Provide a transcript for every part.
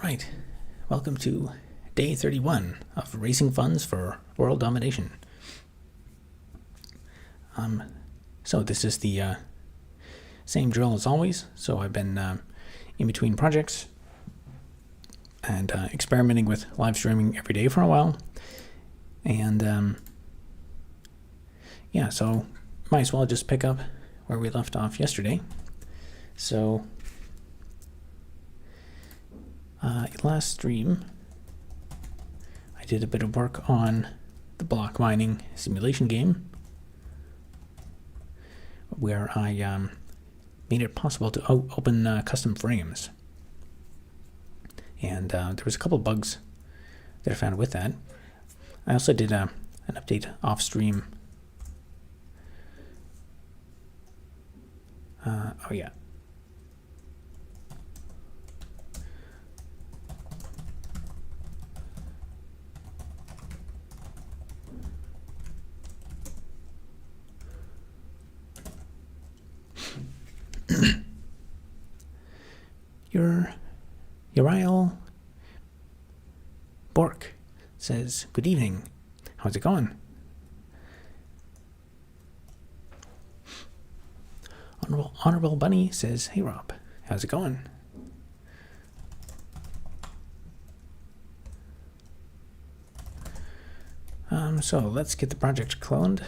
right, welcome to day 31 of raising funds for world domination. So this is the same drill as always. So I've been in between projects and experimenting with live streaming every day for a while. And yeah, so might as well just pick up where we left off yesterday. So last stream, I did a bit of work on the block mining simulation game, where I made it possible to open custom frames. And there was a couple bugs that I found with that. I also did an update off stream. Oh yeah. Uriel Bork says, "Good evening. How's it going?" Honorable Bunny says, "Hey Rob, how's it going?" So let's get the project cloned.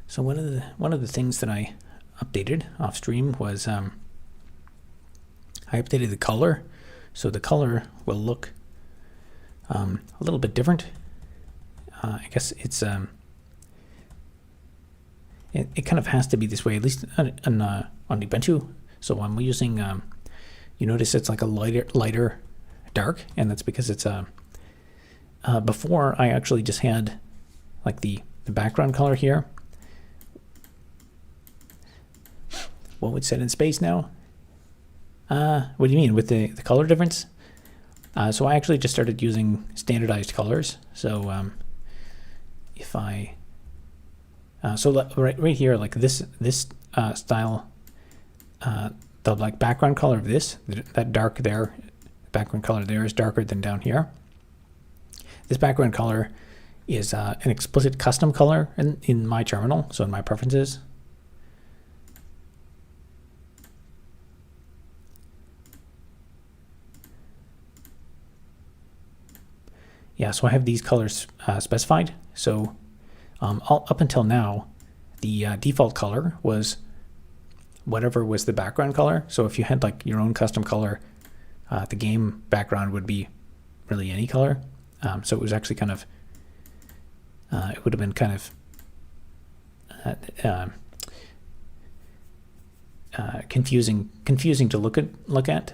So one of the things that I updated off stream was I updated the color, so the color will look a little bit different. I guess it's it kind of has to be this way, at least on Ubuntu. So I'm using you notice it's like a lighter dark, and that's because it's before I actually just had like the background color here. What would set in space now? What do you mean with the color difference? So I actually just started using standardized colors. So if I so right here, like this style, the like background color of this, that dark there, background color there is darker than down here. This background color is an explicit custom color in my terminal, so in my preferences. Yeah, so I have these colors specified. So up until now, the default color was whatever was the background color. So if you had like your own custom color, the game background would be really any color. So it was actually kind of, it would have been kind of confusing to look at.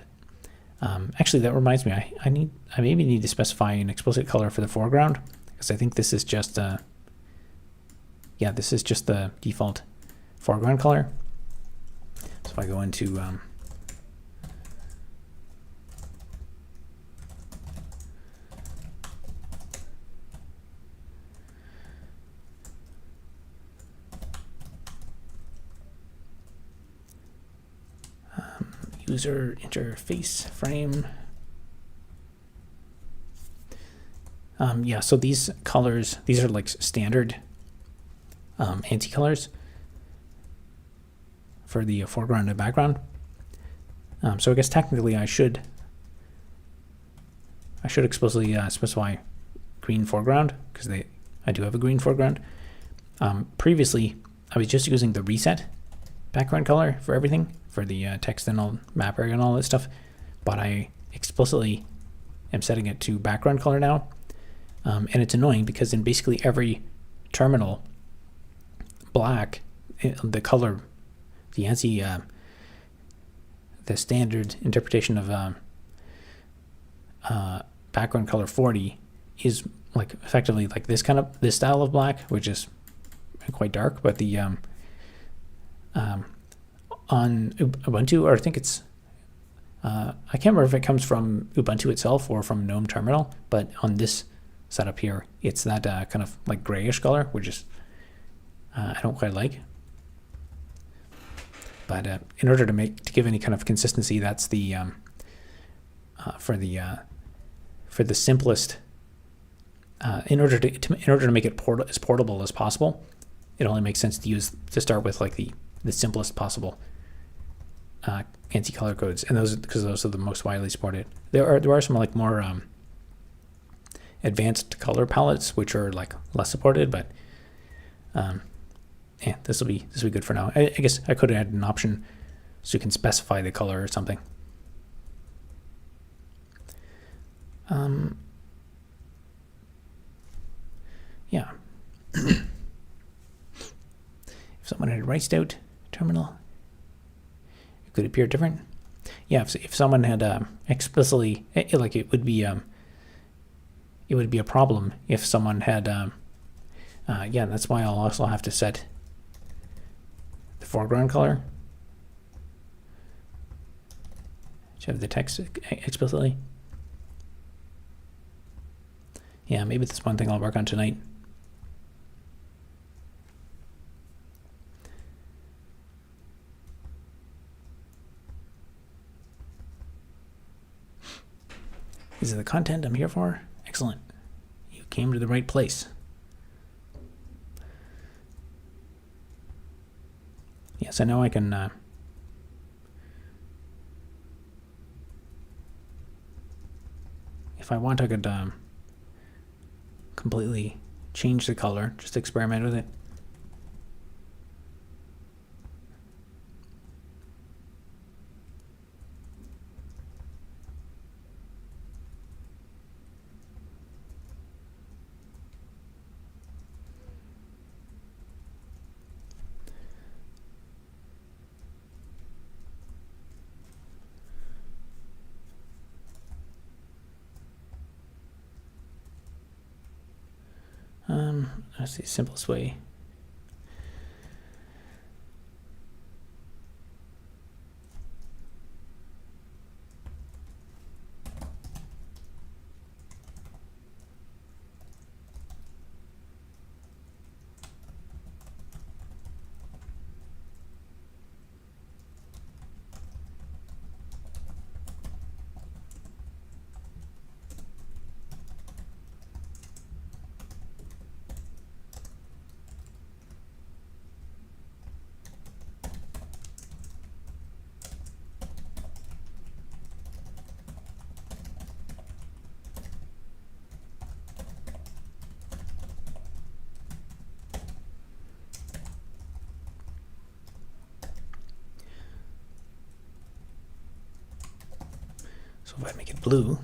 Actually, that reminds me, I maybe need to specify an explicit color for the foreground, because I think this is just yeah, this is just the default foreground color. So if I go into user interface frame. Yeah, so these colors, these are like standard anti-colors for the foreground and background. So I guess technically I should explicitly specify green foreground, because I do have a green foreground. Previously, I was just using the reset background color for everything, for the text and all map area and all that stuff, but I explicitly am setting it to background color now. And it's annoying because in basically every terminal, black the color, the ANSI, the standard interpretation of background color 40 is like effectively like this style of black, which is quite dark. But the on Ubuntu, or I think it's I can't remember if it comes from Ubuntu itself or from GNOME Terminal, but on this setup here, it's that kind of like grayish color, which is I don't quite like. But in order to give any kind of consistency, that's the for the simplest. In order to make it as portable as possible, it only makes sense to start with like the simplest possible ANSI color codes, and because those are the most widely supported. There are some like more advanced color palettes which are like less supported, but yeah, this will be good for now. I guess I could add an option so you can specify the color or something. Yeah. If someone had wriced out terminal, it could appear different. Yeah, if someone had explicitly, like it would be a problem if someone had, yeah, that's why I'll also have to set the foreground color to have the text explicitly. Yeah, maybe that's one thing I'll work on tonight. This is the content I'm here for. Excellent. You came to the right place. Yes, I know I can if I want, I could completely change the color, just experiment with it. That's the simplest way. So if I make it blue,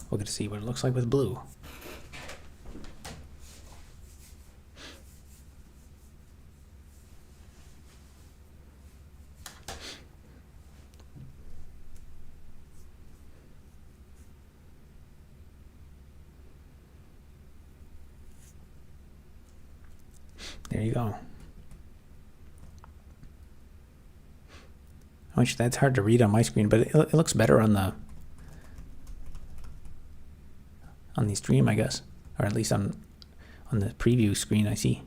we'll get to see what it looks like with blue. There you go. Which that's hard to read on my screen, but it looks better on the stream, I guess, or at least on the preview screen I see.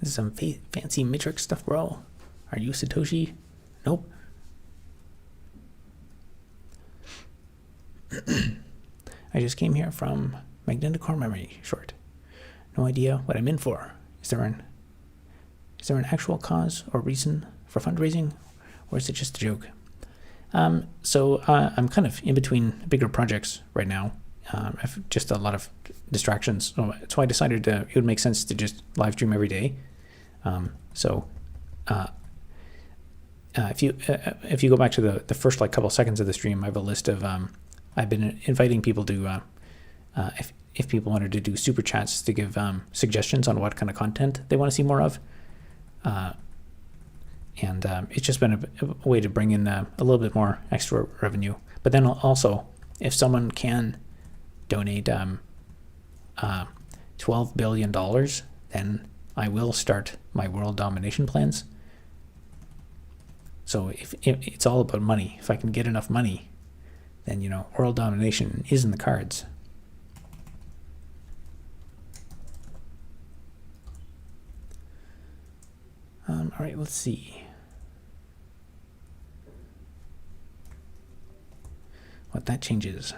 This is some fancy matrix stuff, bro. Are you Satoshi? Nope. I just came here from magnetic core memory short. No idea what I'm in for. Is there an actual cause or reason for fundraising, or is it just a joke? So I'm kind of in between bigger projects right now. I've just a lot of distractions, so I decided it would make sense to just live stream every day. If you go back to the first like couple seconds of the stream, I have a list of I've been inviting people to if people wanted to do super chats to give suggestions on what kind of content they want to see more of. And it's just been a way to bring in a little bit more extra revenue. But then also, if someone can donate $12 billion, then I will start my world domination plans. So if it's all about money, if I can get enough money, then, you know, world domination is in the cards. All right, let's see what that changes.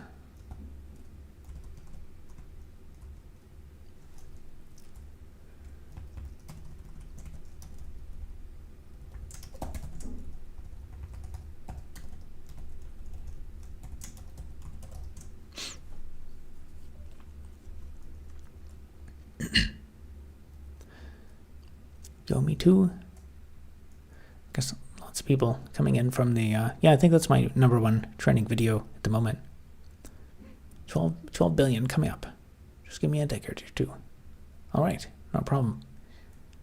Yo, me too. Guess lots of people coming in from the yeah, I think that's my #1 trending video at the moment. 12 billion coming up. Just give me a decade or two. All right, no problem.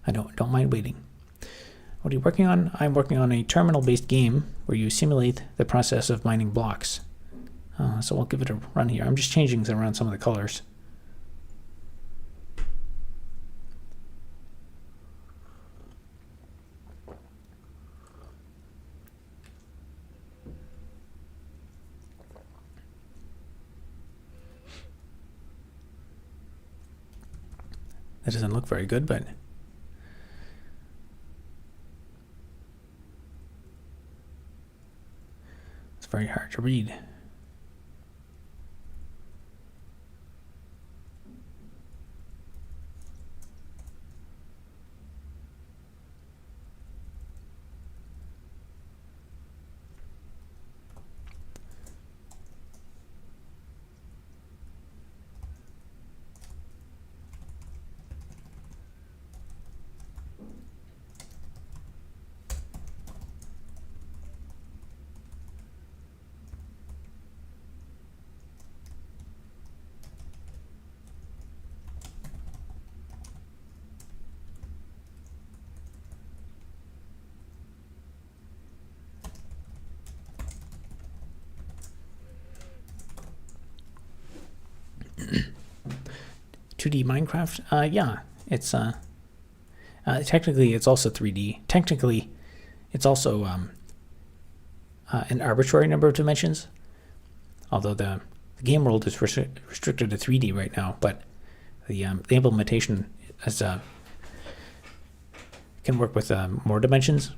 I don't mind waiting. What are you working on? I'm working on a terminal-based game where you simulate the process of mining blocks. So I'll give it a run here. I'm just changing around some of the colors. That doesn't look very good, but it's very hard to read. $2D Minecraft? Yeah, it's technically it's also 3D. Technically, it's also an arbitrary number of dimensions. Although the game world is restricted to 3D right now, but the implementation is can work with more dimensions.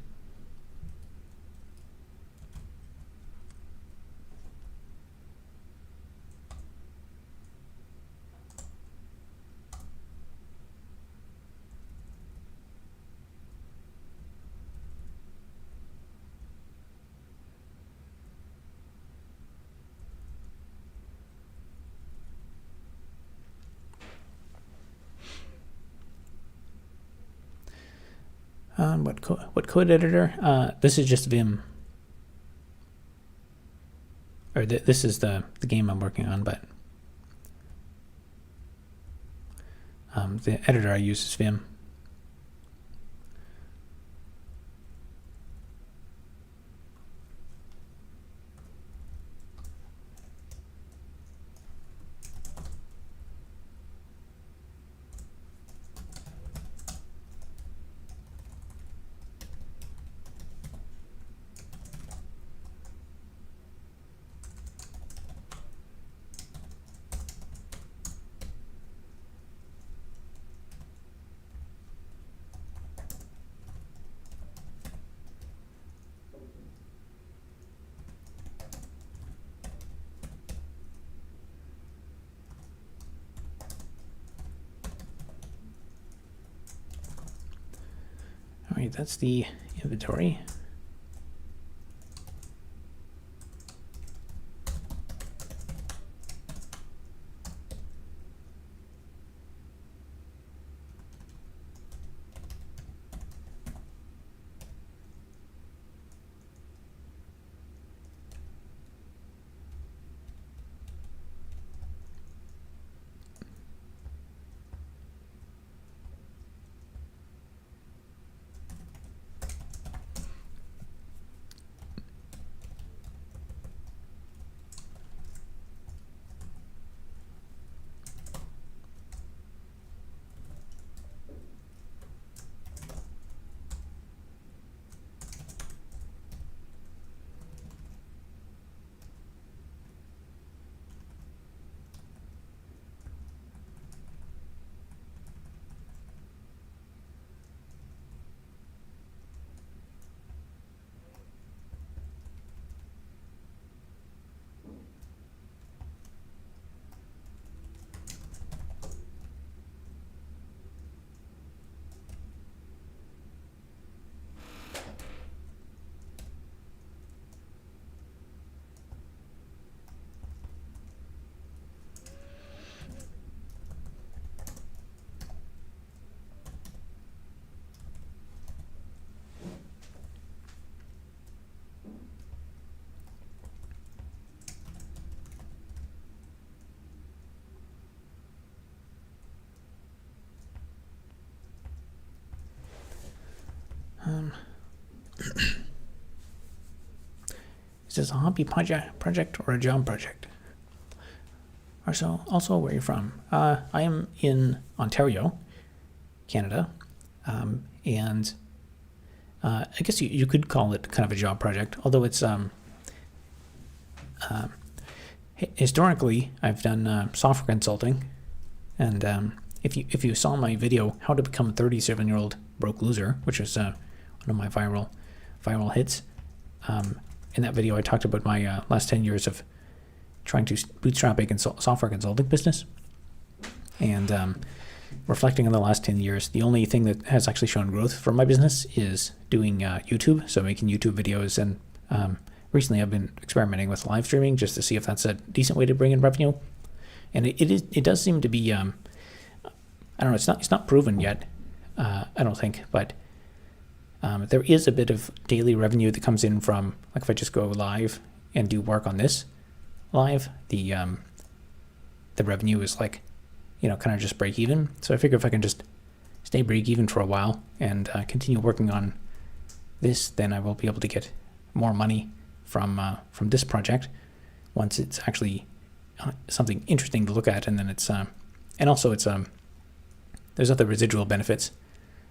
What code editor? This is just Vim. Or this is the game I'm working on, but the editor I use is Vim. right, that's the inventory. Is this a hobby project or a job project? Also, where you're from? I am in Ontario, Canada, and I guess you could call it kind of a job project, although it's historically I've done software consulting, and if you saw my video, How to Become a 37-Year-Old Broke Loser, which was one of my viral hits, in that video I talked about my last 10 years of trying to bootstrap a software consulting business, and reflecting on the last 10 years, the only thing that has actually shown growth for my business is doing YouTube, so making YouTube videos, and recently I've been experimenting with live streaming just to see if that's a decent way to bring in revenue, and it does seem to be, I don't know, it's not proven yet, I don't think, but there is a bit of daily revenue that comes in from, like, if I just go live and do work on this live, the revenue is like, kind of just break even. So I figure if I can just stay break even for a while and continue working on this, then I will be able to get more money from this project once it's actually something interesting to look at, and then it's and also it's there's other residual benefits,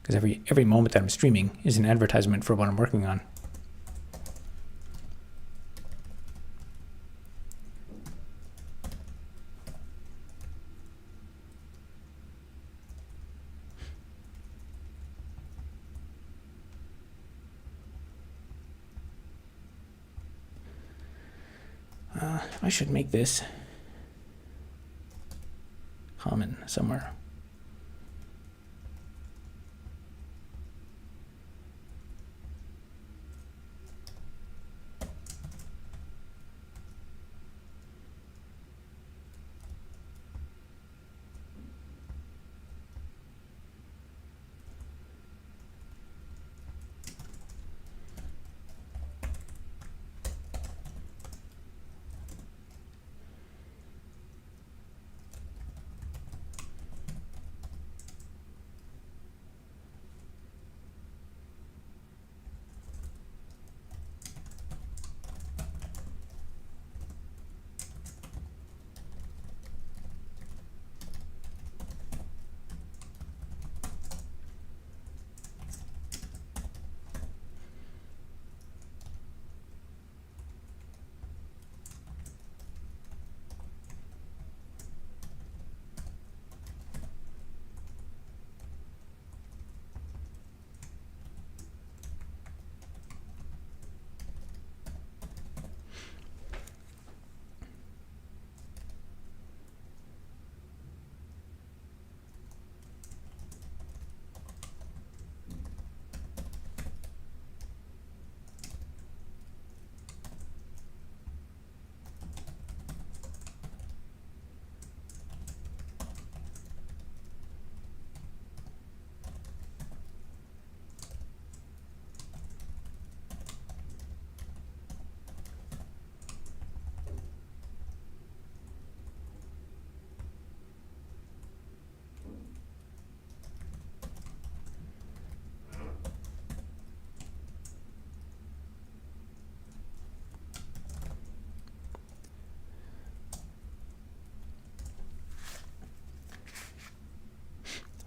because every moment that I'm streaming is an advertisement for what I'm working on. I should make this common somewhere.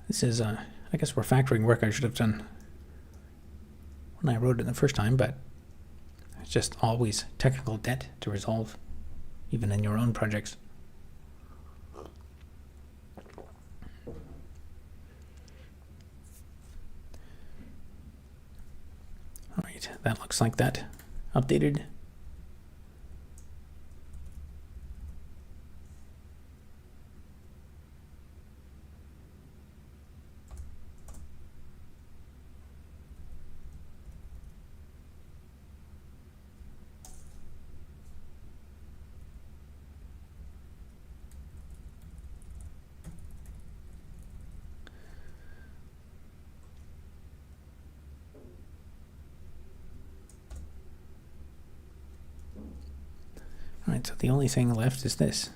This is, I guess, refactoring work I should have done when I wrote it the first time, but it's just always technical debt to resolve, even in your own projects. All right, that looks like that updated. All right, so the only thing left is this.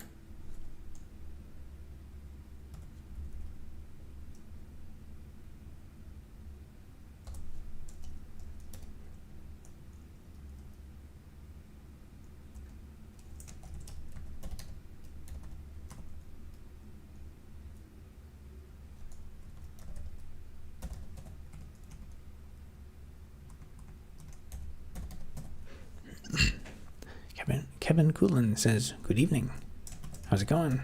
Kevin Coolin says, good evening. How's it going?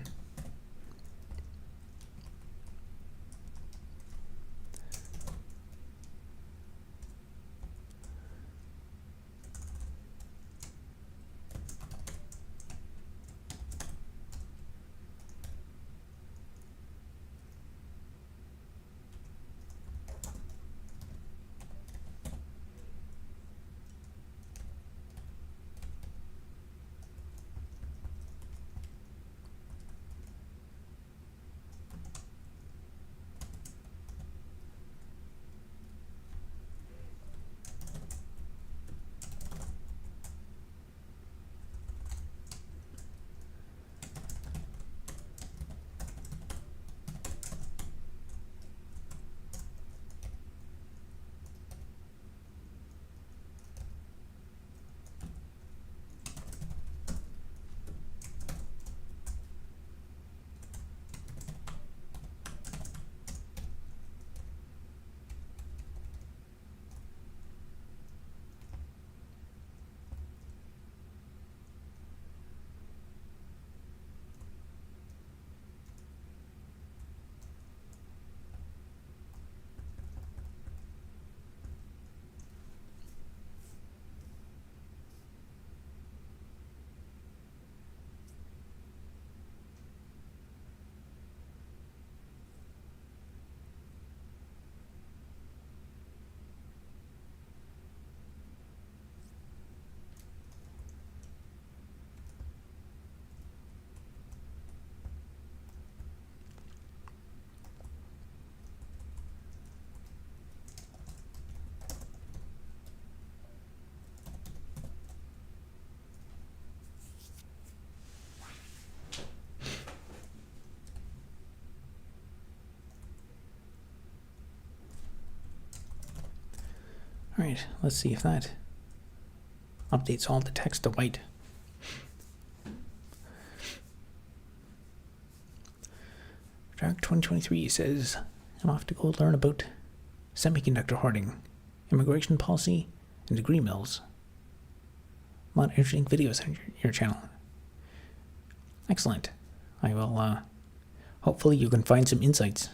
All right, let's see if that updates all the text to white. Dark 2023 says, I'm off to go learn about semiconductor hoarding, immigration policy, and degree mills. A lot of interesting videos on your channel. Excellent. I will, hopefully you can find some insights.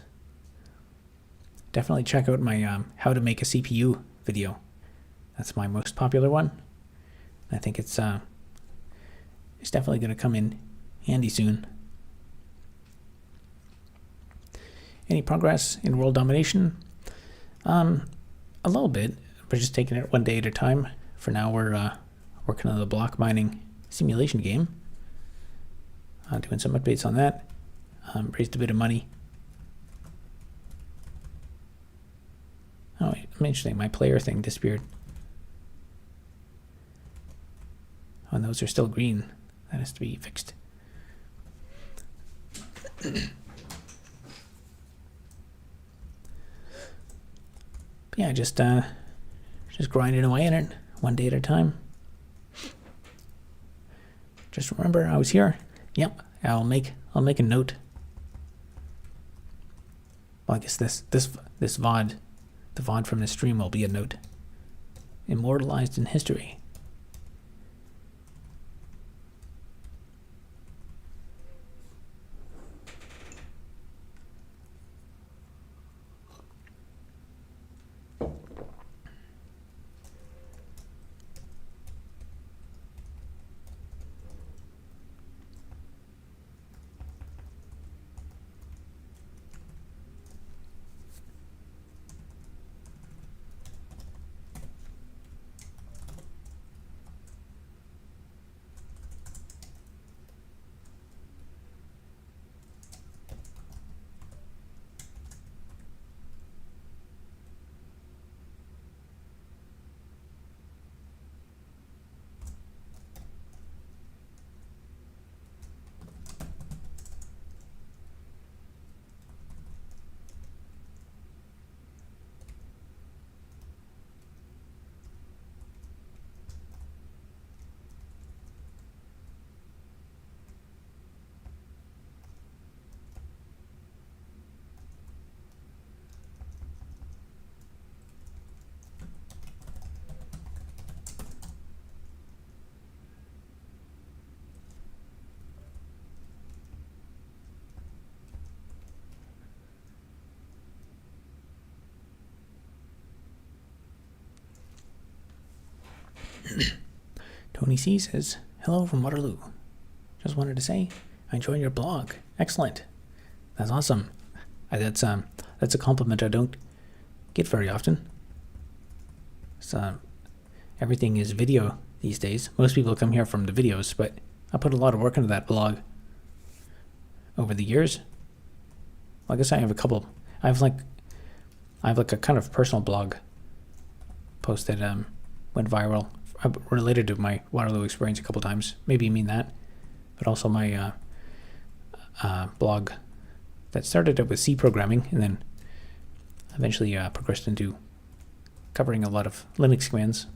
Definitely check out my how to make a CPU video. That's my most popular one. I think it's definitely going to come in handy soon. Any progress in world domination? A little bit. We're just taking it one day at a time. For now, we're working on the block mining simulation game. Doing some updates on that. Raised a bit of money. Oh, I'm interesting. My player thing disappeared. Oh, and those are still green. That has to be fixed. Yeah, just grinding away at it one day at a time. Just remember, I was here. Yep, I'll make a note. Well, I guess this VOD, the VOD from the stream will be a note. Immortalized in history. Tony C says, hello from Waterloo. Just wanted to say, I enjoy your blog. Excellent. That's awesome. That's a compliment I don't get very often. So, everything is video these days. Most people come here from the videos, but I put a lot of work into that blog over the years. Well, I guess I have a couple. I have like a kind of personal blog post that went viral, related to my Waterloo experience a couple times. Maybe you mean that, but also my blog that started out with C programming and then eventually progressed into covering a lot of Linux commands.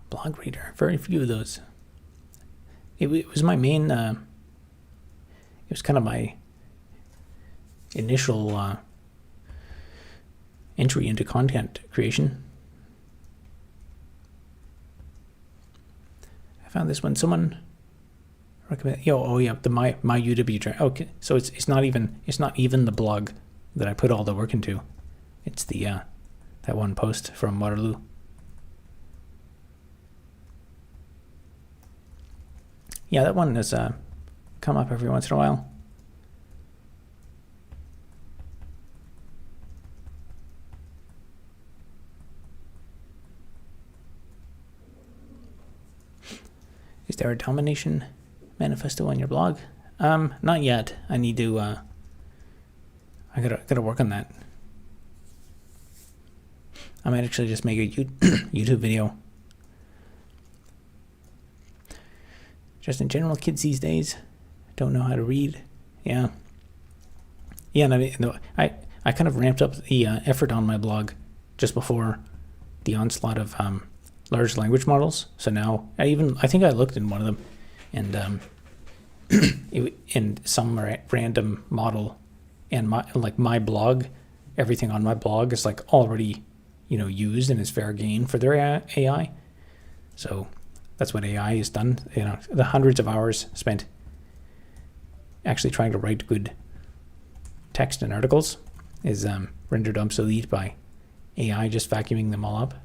Blog reader, very few of those. It was my main, it was kind of my initial entry into content creation. I found this one. Someone recommended. Oh yeah, the my UW track. Okay, so it's not even the blog that I put all the work into. It's the that one post from Waterloo. Yeah, that one has come up every once in a while. Is there a Domination manifesto on your blog? Not yet. I need to. I gotta work on that. I might actually just make a YouTube video. Just in general, kids these days don't know how to read. Yeah. And I mean, I kind of ramped up the effort on my blog just before the onslaught of large language models. So now I think I looked in one of them, and in some random model, and my blog, everything on my blog is like already used and is fair game for their AI. So that's what AI has done. The hundreds of hours spent actually trying to write good text and articles is rendered obsolete by AI just vacuuming them all up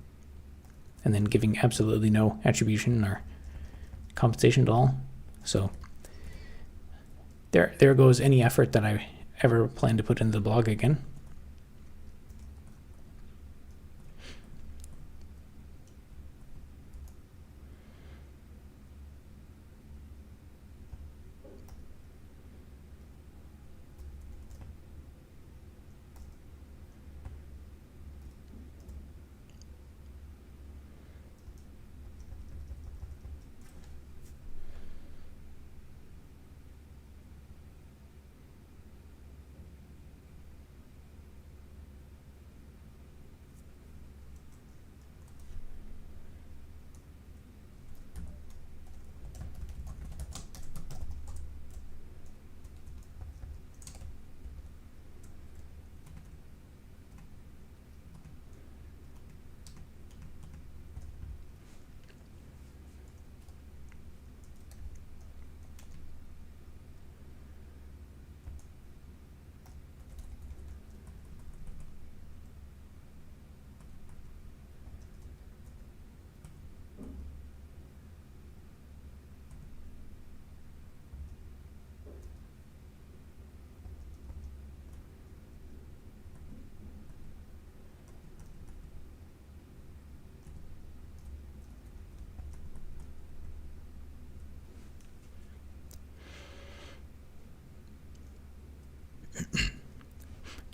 and then giving absolutely no attribution or compensation at all. So there goes any effort that I ever plan to put into the blog again.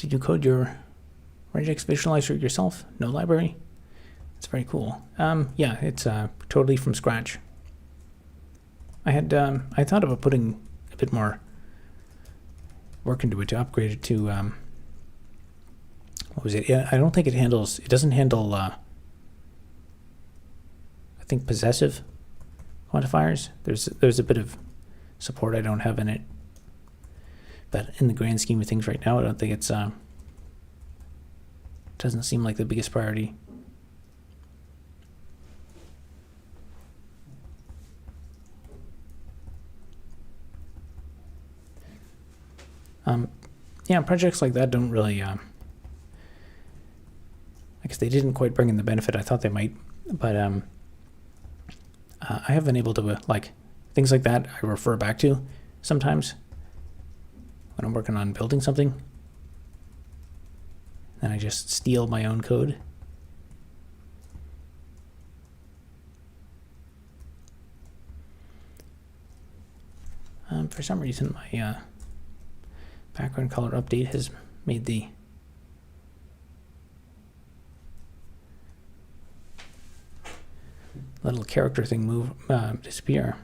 Did you code your regex visualizer yourself? No library? It's very cool. Yeah, it's totally from scratch. I thought about putting a bit more work into it to upgrade it to what was it? Yeah, I don't think it handles. It doesn't handle. I think possessive quantifiers. There's a bit of support I don't have in it, but in the grand scheme of things right now, I don't think it's doesn't seem like the biggest priority. Yeah, projects like that don't really, I guess they didn't quite bring in the benefit I thought they might, but I have been able to, like, things like that I refer back to sometimes when I'm working on building something. Then I just steal my own code. For some reason, my background color update has made the little character thing disappear.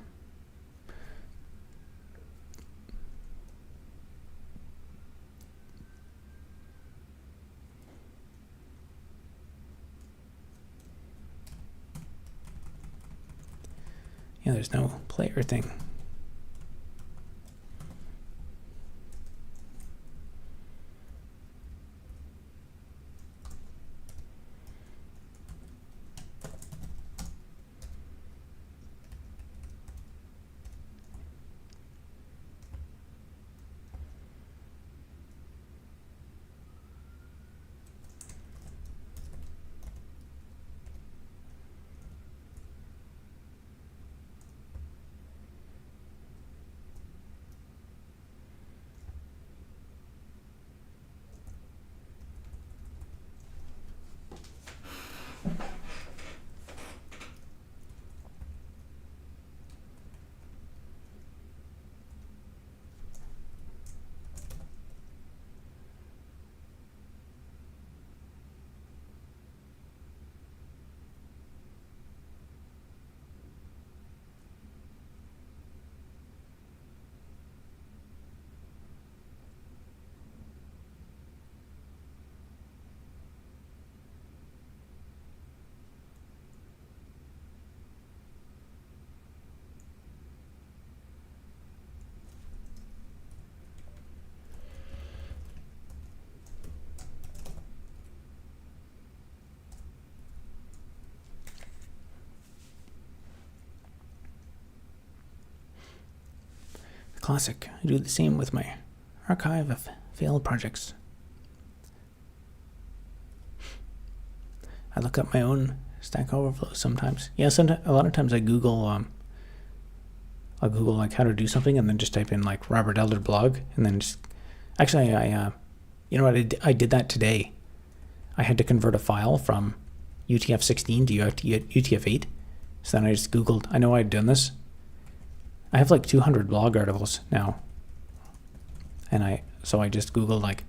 Yeah, there's no player thing. Classic. I do the same with my archive of failed projects. I look up my own Stack Overflow sometimes. Yeah, a lot of times I Google I'll Google like how to do something and then just type in like Robert Elder blog and then just actually you know what, I did that today. I had to convert a file from UTF-16 to UTF-8. So then I just Googled, I know I'd done this. I have like 200 blog articles now, and so I just Googled like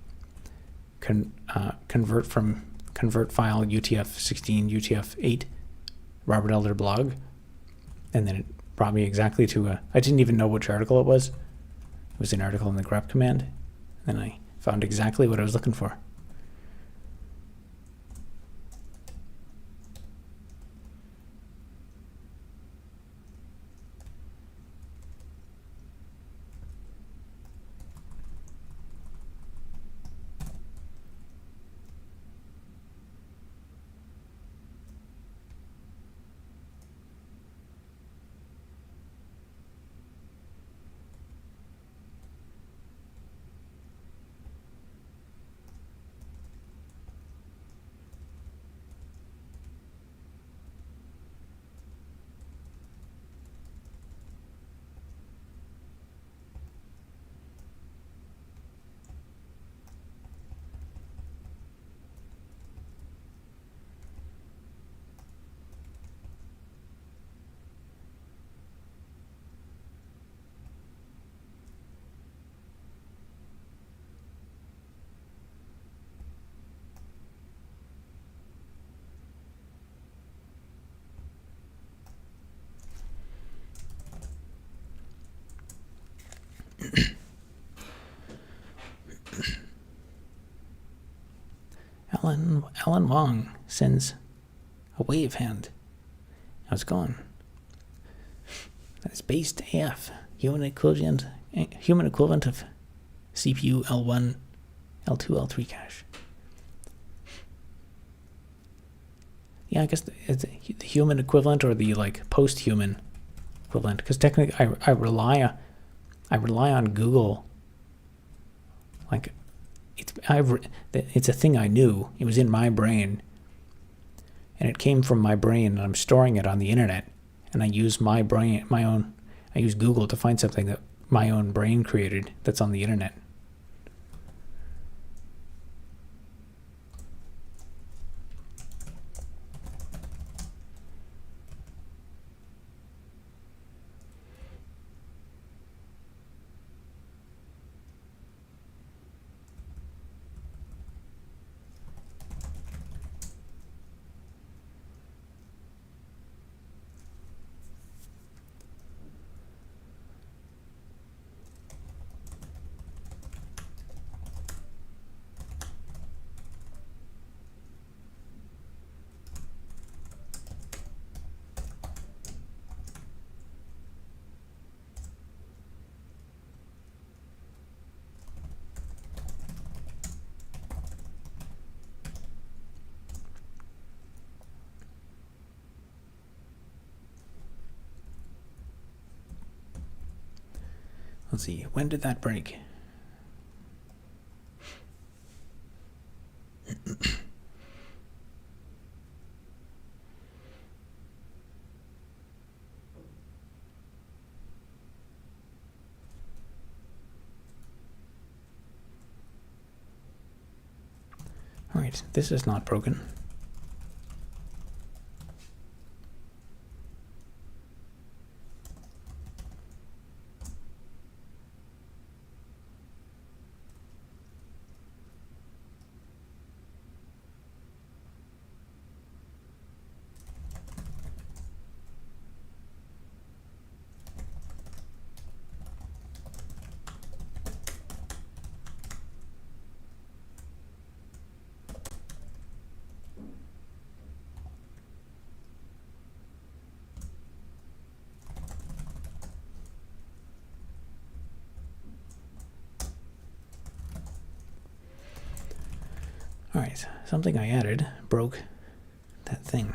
convert file UTF-16 UTF-8 Robert Elder blog, and then it brought me exactly to I didn't even know which article it was. It was an article in the grep command, and I found exactly what I was looking for. Alan Wong sends a wave hand. Now it's gone. That is based AF. Human equivalent of CPU L1, L2, L3 cache. Yeah, I guess it's the human equivalent or the like post-human equivalent, because technically I rely on Google. Like it's a thing I knew. It was in my brain, and it came from my brain, and I'm storing it on the internet. And I use my brain, I use Google to find something that my own brain created that's on the internet. Let's see, when did that break? All right, this is not broken. All right, something I added broke that thing.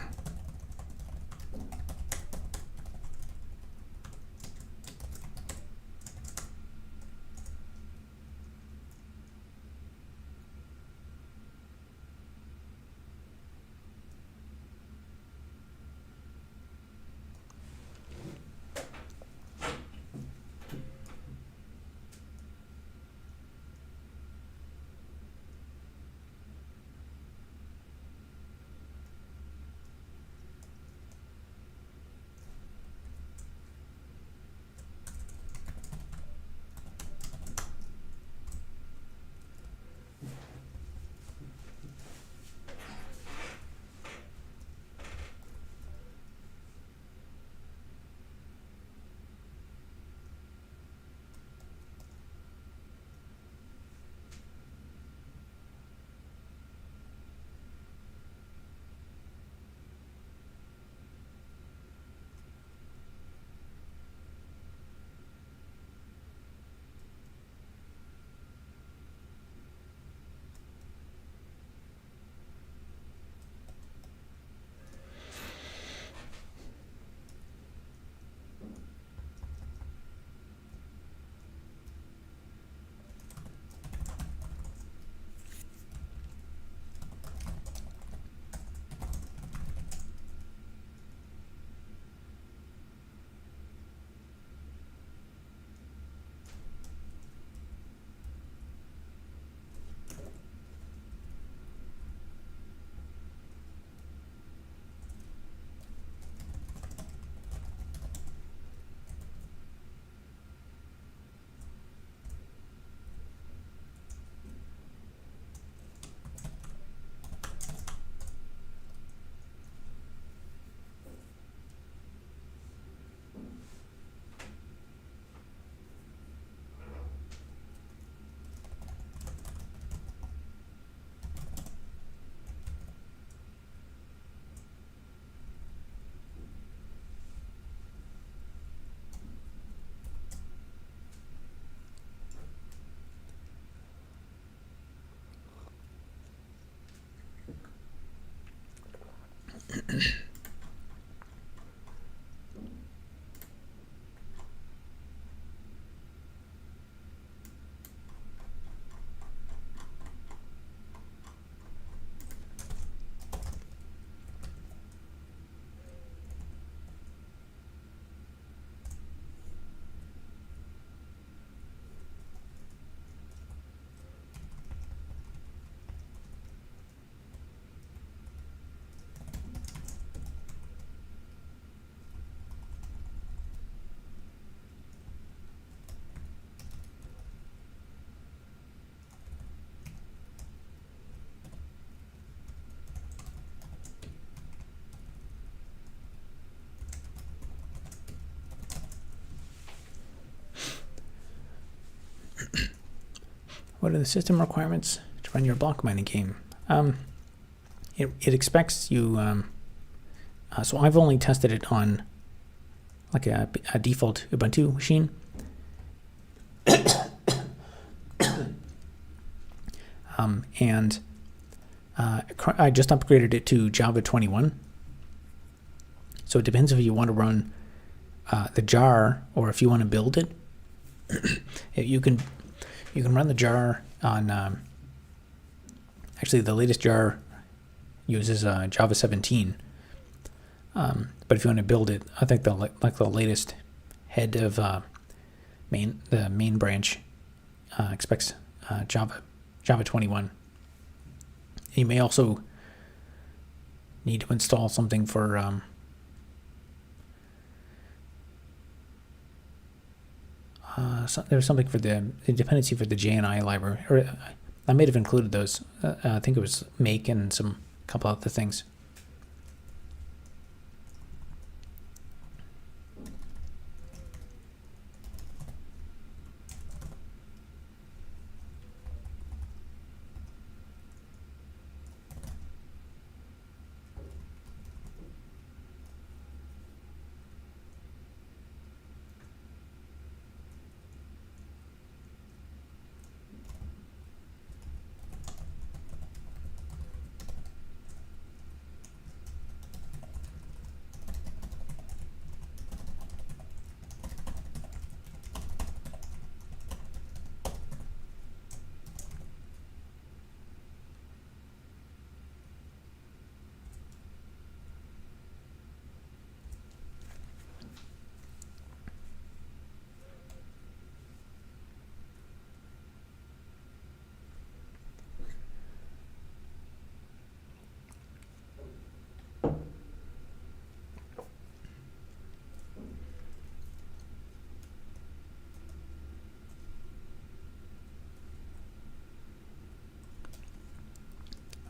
what are the system requirements to run your block mining game? It expects you. So I've only tested it on like a default Ubuntu machine. And I just upgraded it to Java 21. So it depends if you want to run the jar or if you want to build it. You can run the jar on. Actually, the latest jar uses Java 17. But if you want to build it, I think the latest head of the main branch expects Java 21. You may also need to install something for there's something for the dependency for the JNI library, or I may have included those. I think it was make and some couple other things.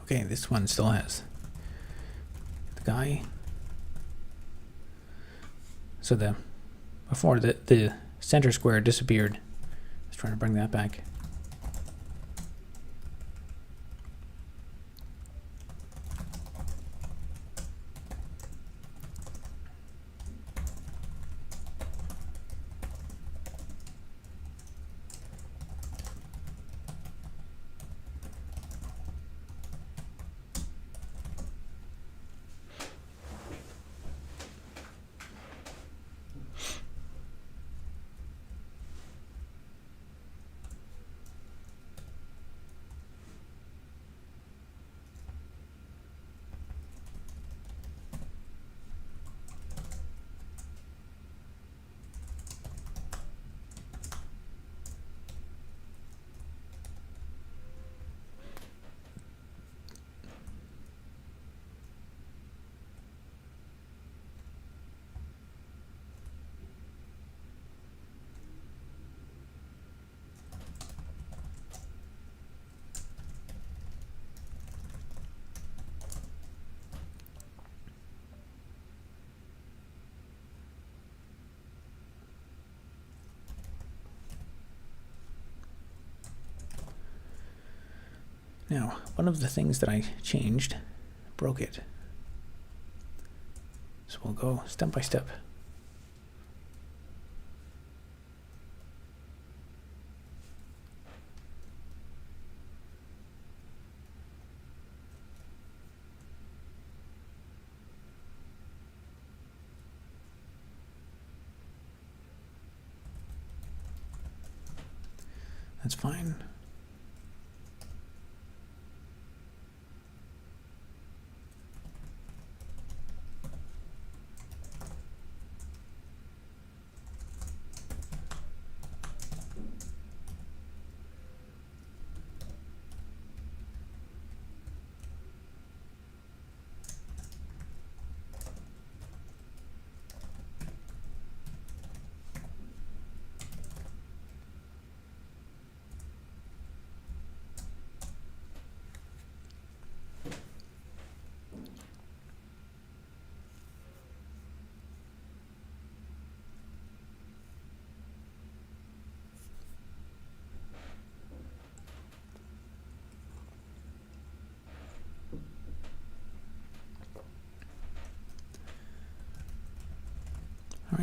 Okay, this one still has the guy. So before the center square disappeared. Let's try to bring that back. Now, one of the things that I changed broke it. So we'll go step by step. That's fine.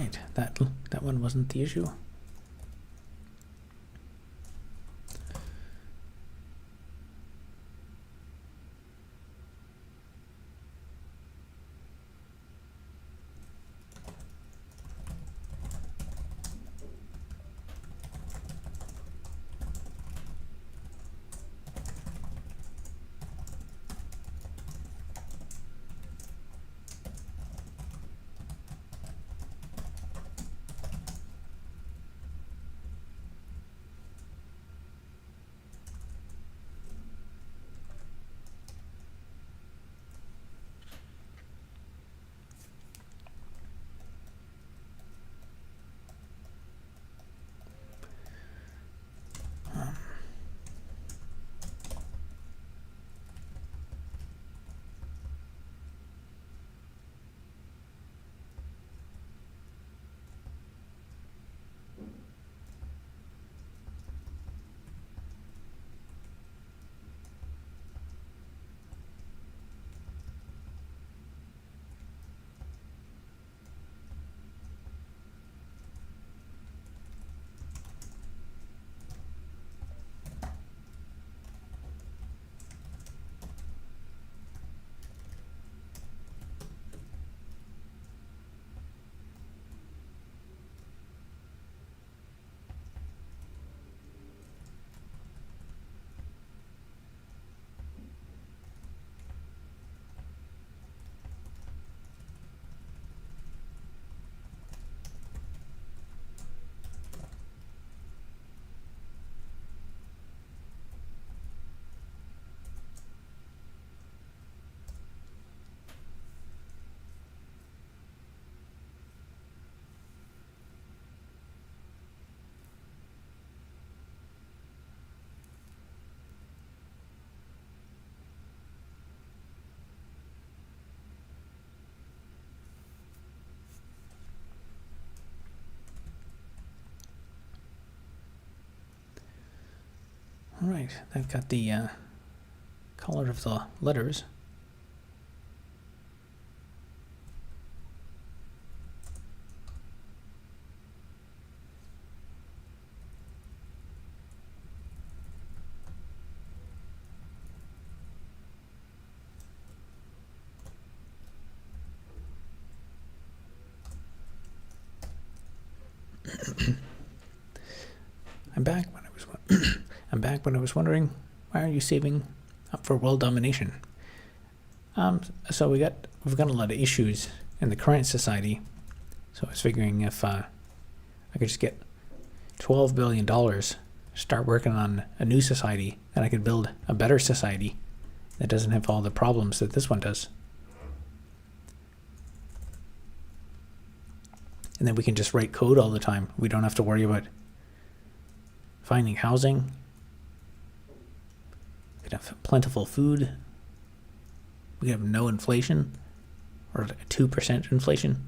right, that one wasn't the issue. All right, I've got the color of the letters. I'm back when I was wondering, why are you saving up for world domination? So we've got a lot of issues in the current society. So I was figuring if I could just get $12 billion, start working on a new society, then I could build a better society that doesn't have all the problems that this one does. And then we can just write code all the time. We don't have to worry about finding housing. We could have plentiful food. We could have no inflation, or 2% inflation.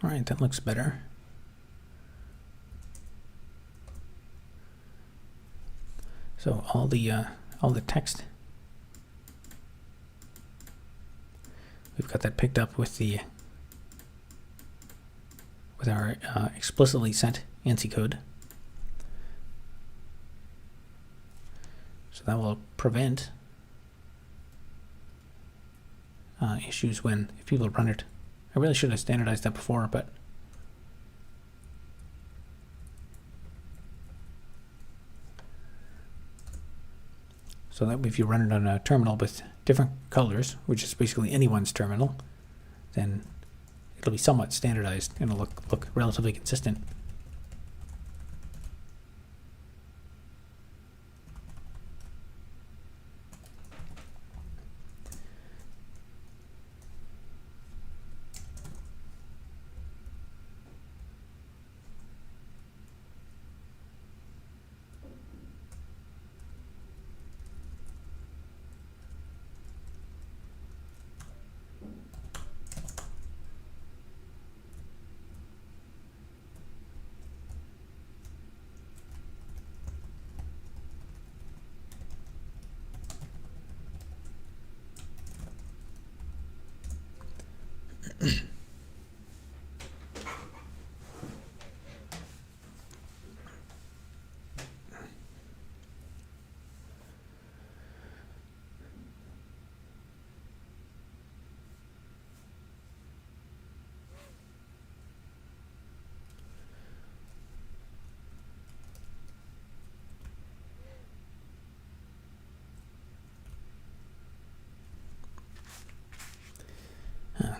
All right, that looks better. So all the text, we've got that picked up with our explicitly set ANSI code. So that will prevent issues if people run it. I really should have standardized that before, but so that if you run it on a terminal with different colors, which is basically anyone's terminal, then it'll be somewhat standardized and it'll look relatively consistent.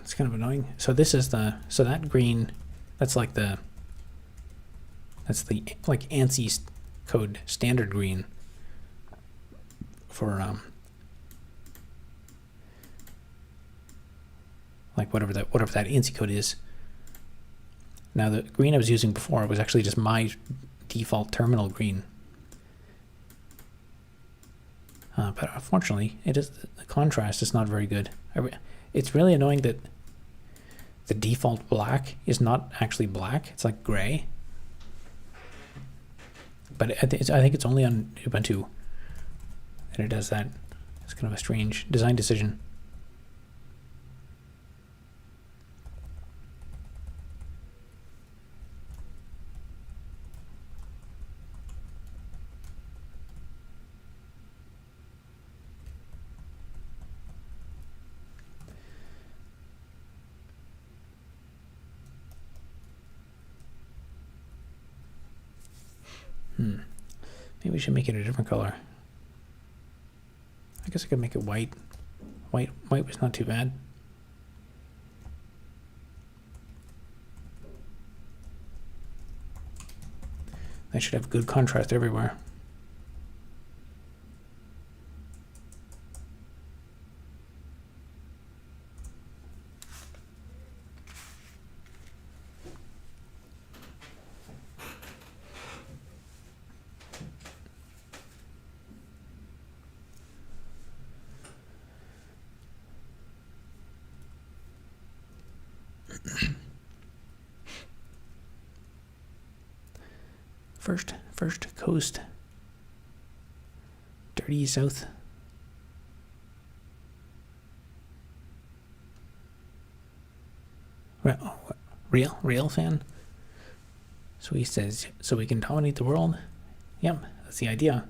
It's kind of annoying. So this is that green, that's like like ANSI code standard green for like whatever that ANSI code is. Now the green I was using before was actually just my default terminal green. But unfortunately, the contrast is not very good. It's really annoying that the default black is not actually black. It's like gray. But I think it's only on Ubuntu that it does that. It's kind of a strange design decision. Maybe we should make it a different color. I guess I could make it white. White was not too bad. I should have good contrast everywhere. First coast. Dirty South. Real fan? So he says, so we can dominate the world? Yep, that's the idea.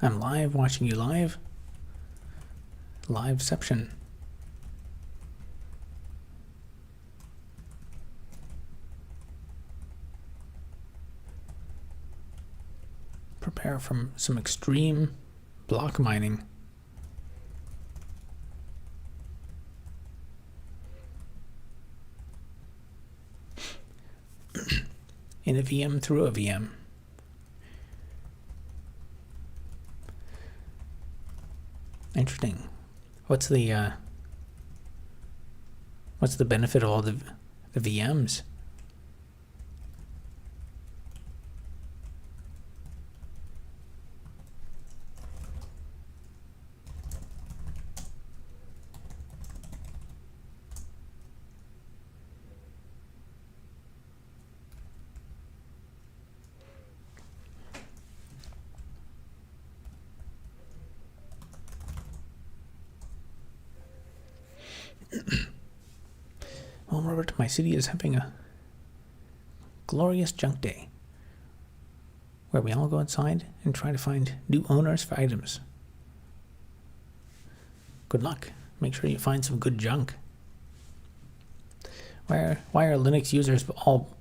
I'm live, watching you live. Liveception. Prepare from some extreme block mining. In a VM through a VM. Interesting. What's the benefit of all the VMs? Well, Robert, my city is having a glorious junk day where we all go outside and try to find new owners for items. Good luck. Make sure you find some good junk. Why are Linux users bald?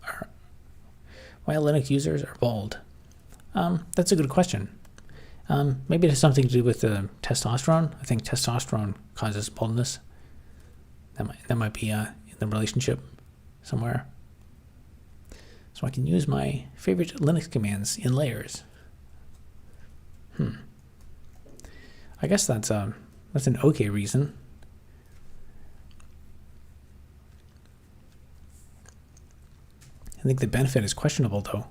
That's a good question. Maybe it has something to do with testosterone. I think testosterone causes baldness. That might be in the relationship somewhere. So I can use my favorite Linux commands in layers. I guess that's an okay reason. I think the benefit is questionable, though.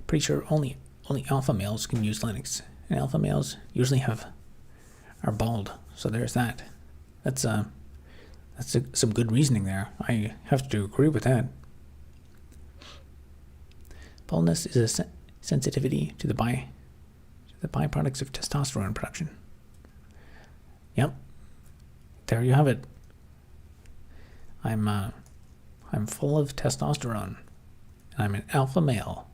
Pretty sure only alpha males can use Linux, and alpha males usually are bald. So there's that. That's some good reasoning there. I have to agree with that. Baldness is a sensitivity to the byproducts of testosterone production. Yep. There you have it. I'm full of testosterone, and I'm an alpha male.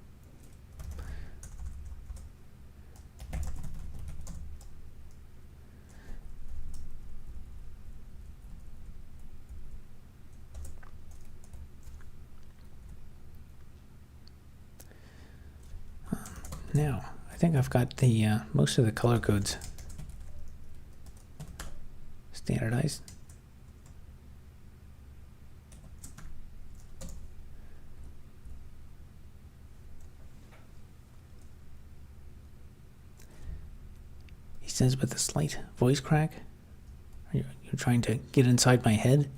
Now, I think I've got the most of the color codes standardized. He says with a slight voice crack. Are you trying to get inside my head?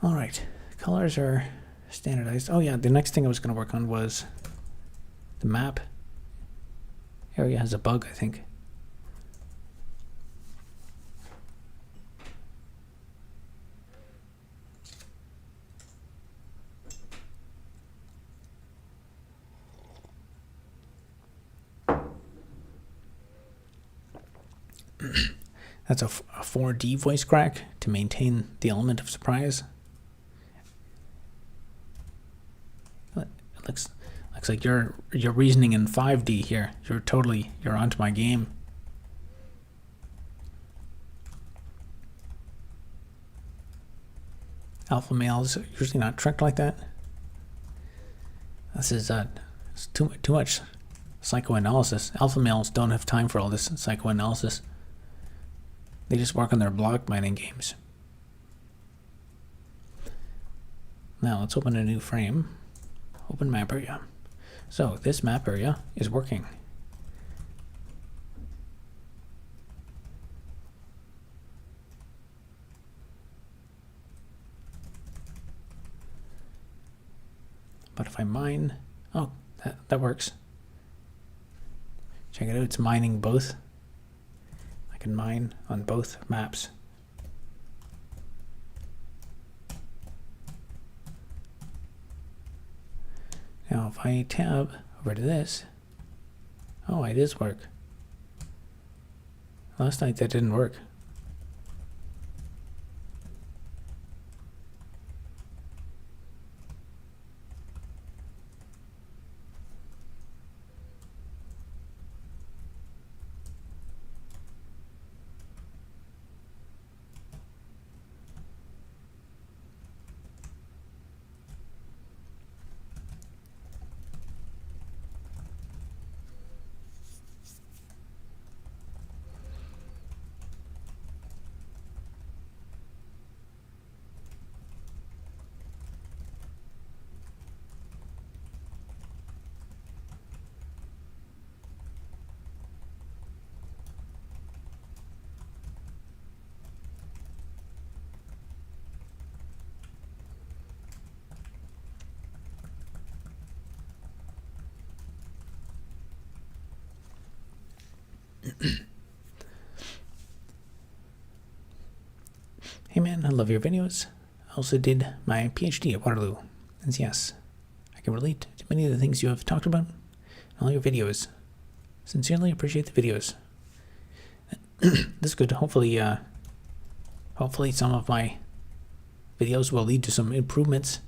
All right, colors are standardized. Oh yeah, the next thing I was going to work on was the map area has a bug, I think. That's a 4D voice crack to maintain the element of surprise. Looks like you're reasoning in 5D here. You're onto my game. Alpha males are usually not tricked like that. This is it's too much psychoanalysis. Alpha males don't have time for all this psychoanalysis. They just work on their block mining games. Now let's open a new frame. Open map area. So this map area is working. But if I mine, oh, that works. Check it out, it's mining both. I can mine on both maps. Now if I tab over to this, oh, it does work. Last night that didn't work. Hey man, I love your videos. I also did my PhD at Waterloo. And yes, I can relate to many of the things you have talked about in all your videos. Sincerely appreciate the videos. This could hopefully some of my videos will lead to some improvements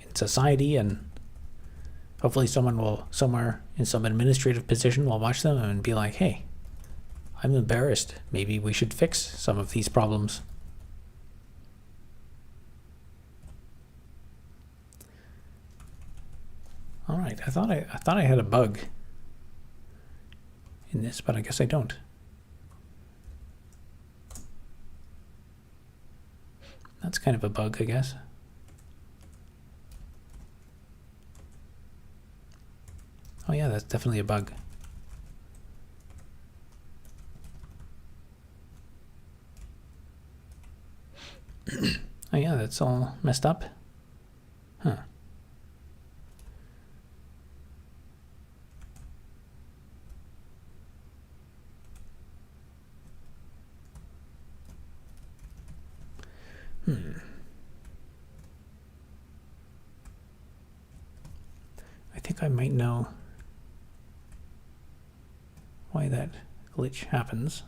in society, and hopefully someone will somewhere in some administrative position will watch them and be like, hey, I'm embarrassed. Maybe we should fix some of these problems. All right, I thought I had a bug in this, but I guess I don't. That's kind of a bug, I guess. Oh yeah, that's definitely a bug. Oh yeah, that's all messed up. Huh. I think I might know why that glitch happens.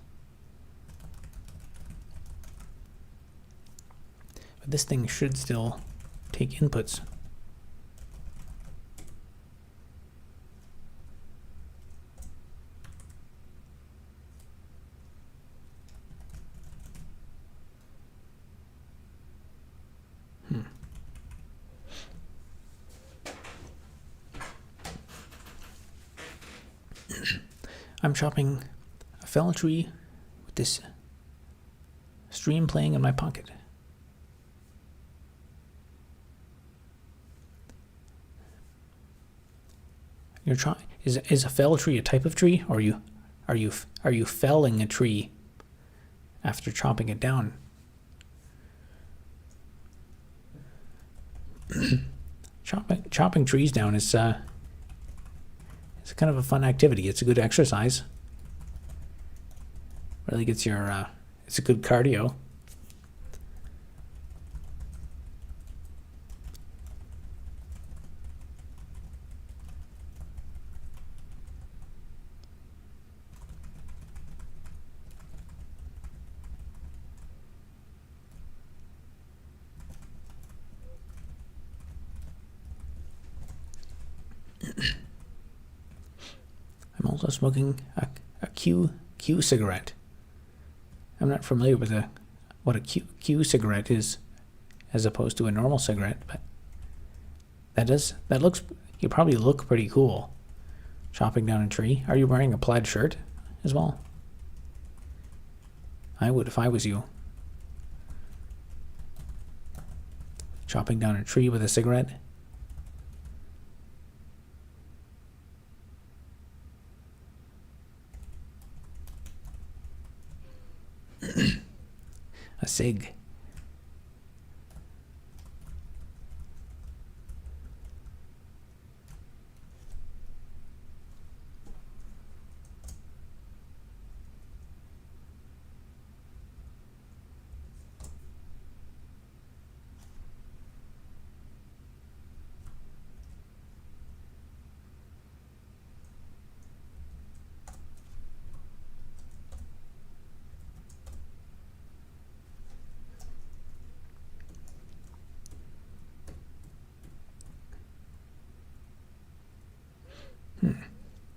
But this thing should still take inputs. I'm chopping a fell tree with this stream playing in my pocket. You're trying. Is a fell tree a type of tree, or are you felling a tree after chopping it down? Chopping trees down is it's kind of a fun activity. It's a good exercise. Really gets your it's a good cardio. I'm also smoking a Q cigarette. I'm not familiar with what a Q cigarette is, as opposed to a normal cigarette, but that looks. You probably look pretty cool, chopping down a tree. Are you wearing a plaid shirt as well? I would if I was you. Chopping down a tree with a cigarette. A cig.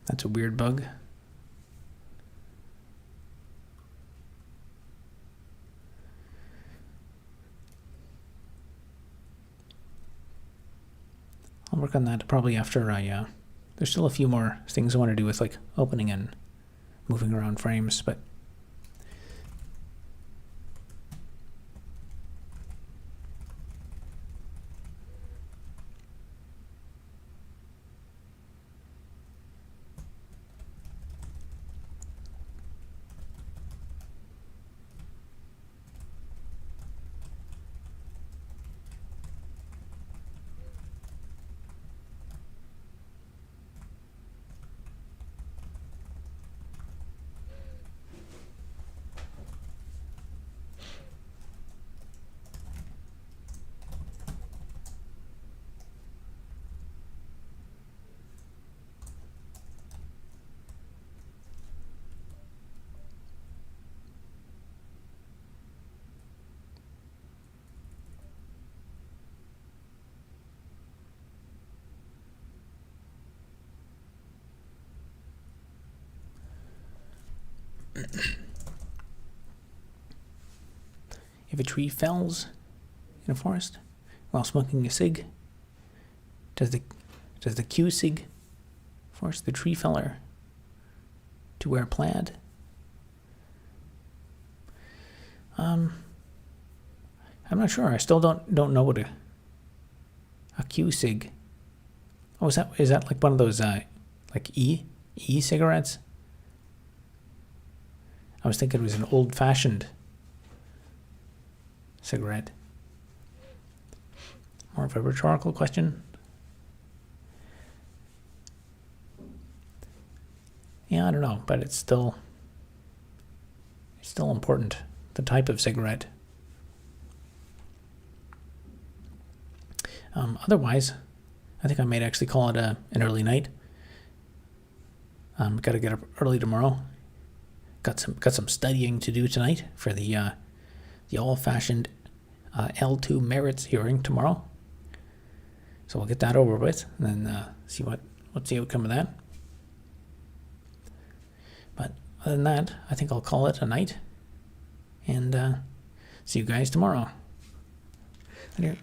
That's a weird bug. I'll work on that probably after I, there's still a few more things I want to do with like opening and moving around frames, but if a tree fells in a forest while smoking a cig, does the Q cig force the tree feller to wear plaid? I'm not sure. I still don't know what a Q cig. Oh, is that like one of those like e-cigarettes? I was thinking it was an old-fashioned cigarette. More of a rhetorical question. Yeah, I don't know, but it's still important, the type of cigarette. Otherwise, I think I might actually call it an early night. Got to get up early tomorrow. Got some studying to do tonight for the old-fashioned L2 merits hearing tomorrow. So we'll get that over with, and then see what's the outcome of that. But other than that, I think I'll call it a night, and see you guys tomorrow. Later.